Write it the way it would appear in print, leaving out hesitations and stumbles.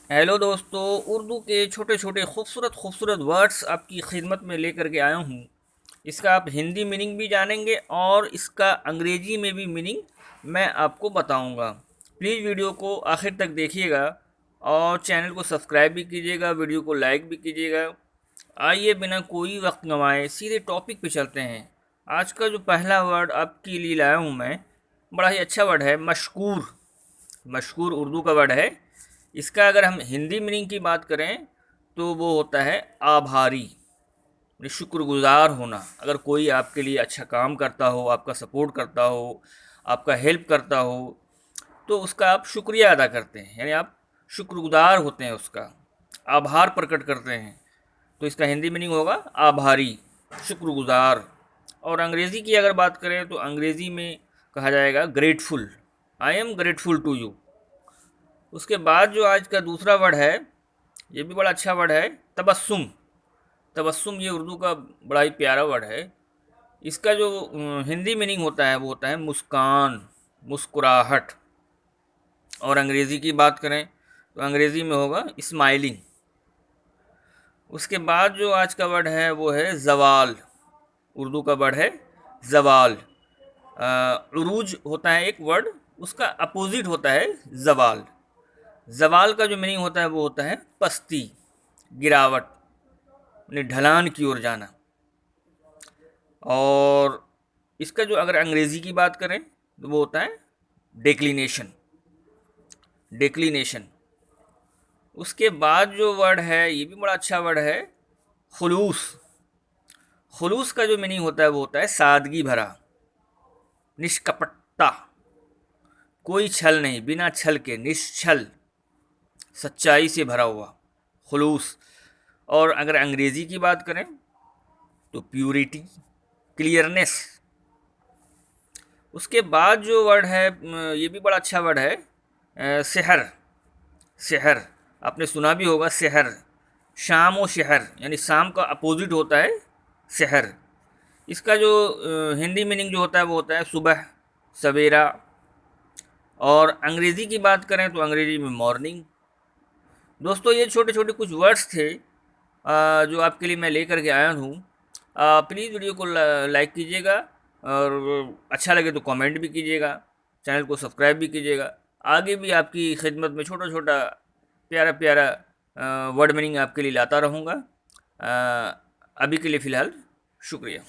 Hello दोस्तों, उर्दू के छोटे छोटे खूबसूरत खूबसूरत वर्ड्स आपकी खिदमत में लेकर के आया हूँ। इसका आप हिंदी मीनिंग भी जानेंगे और इसका अंग्रेजी में भी मीनिंग मैं आपको बताऊँगा। प्लीज़ वीडियो को आखिर तक देखिएगा और चैनल को सब्सक्राइब भी कीजिएगा, वीडियो को लाइक भी कीजिएगा। आइए बिना कोई वक्त गंवाए सीधे टॉपिक पे चलते हैं। आज का जो पहला वर्ड आपके लिए लाया हूँ मैं, बड़ा ही अच्छा वर्ड है, मशकूर। मशकूर उर्दू का वर्ड है। इसका अगर हम हिंदी मीनिंग की बात करें तो वो होता है आभारी, यानी शुक्रगुजार होना। अगर कोई आपके लिए अच्छा काम करता हो, आपका सपोर्ट करता हो, आपका हेल्प करता हो, तो उसका आप शुक्रिया अदा करते हैं, यानी आप शुक्रगुजार होते हैं, उसका आभार प्रकट करते हैं। तो इसका हिंदी मीनिंग होगा आभारी, शुक्रगुजार। और अंग्रेज़ी की अगर बात करें तो अंग्रेज़ी में कहा जाएगा grateful. I am grateful to you. उसके बाद जो आज का दूसरा वर्ड है, ये भी बड़ा अच्छा वर्ड है, तबस्सुम। तबस्सुम ये उर्दू का बड़ा ही प्यारा वर्ड है। इसका जो हिंदी मीनिंग होता है वो होता है मुस्कान, मुस्कुराहट। और अंग्रेज़ी की बात करें तो अंग्रेज़ी में होगा स्माइलिंग। उसके बाद जो आज का वर्ड है वो है ज़वाल। उर्दू का वर्ड है ज़वाल। उरूज होता है एक वर्ड, उसका अपोजिट होता है ज़वाल। ज़वाल का जो मीनिंग होता है वो होता है पस्ती, गिरावट, यानी ढलान की ओर जाना। और इसका जो अगर अंग्रेज़ी की बात करें तो वो होता है डेक्लिनेशन, डेक्लिनेशन। उसके बाद जो वर्ड है ये भी बड़ा अच्छा वर्ड है, खुलूस। खुलूस का जो मीनिंग होता है वो होता है सादगी भरा, निष्कपटता, कोई छल नहीं, बिना छल के, निश्छल, सच्चाई से भरा हुआ, खुलूस। और अगर अंग्रेज़ी की बात करें तो प्यूरिटी, क्लियरनेस। उसके बाद जो वर्ड है ये भी बड़ा अच्छा वर्ड है, शहर। शहर आपने सुना भी होगा, शहर, शाम व शहर, यानी शाम का अपोजिट होता है शहर। इसका जो हिंदी मीनिंग जो होता है वो होता है सुबह, सवेरा। और अंग्रेज़ी की बात करें तो अंग्रेज़ी में मॉर्निंग। दोस्तों ये छोटे छोटे कुछ वर्ड्स थे जो आपके लिए मैं लेकर के आया हूँ। प्लीज़ वीडियो को लाइक कीजिएगा और अच्छा लगे तो कमेंट भी कीजिएगा, चैनल को सब्सक्राइब भी कीजिएगा। आगे भी आपकी खिदमत में छोटा छोटा प्यारा प्यारा वर्ड मीनिंग आपके लिए लाता रहूँगा। अभी के लिए फ़िलहाल शुक्रिया।